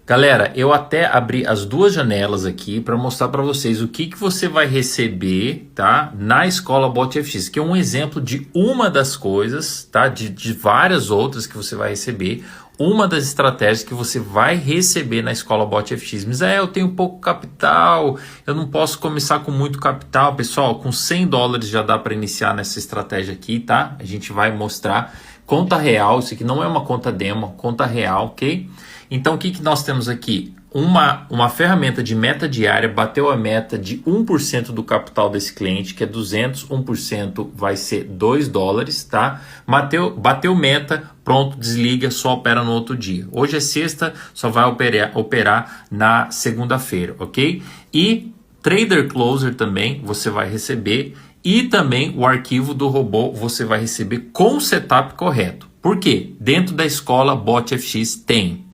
Galera, eu até abri as duas janelas aqui para mostrar para vocês o que você vai receber, tá, na escola BotFX, que é um exemplo de uma das coisas, tá, de várias outras que você vai receber. Uma das estratégias que você vai receber na escola BotFX. Mas eu tenho pouco capital, eu não posso começar com muito capital. Pessoal, com $100 já dá para iniciar nessa estratégia aqui, tá? A gente vai mostrar conta real, isso aqui não é uma conta demo, conta real, ok? Então, o que nós temos aqui? Uma ferramenta de meta diária, bateu a meta de 1% do capital desse cliente, que é 200, 1% vai ser $2, tá? Bateu meta, pronto, desliga, só opera no outro dia. Hoje é sexta, só vai operar na segunda-feira, ok? E Trader Closer também você vai receber, e também o arquivo do robô você vai receber com o setup correto. Por quê? Dentro da escola BotFX tem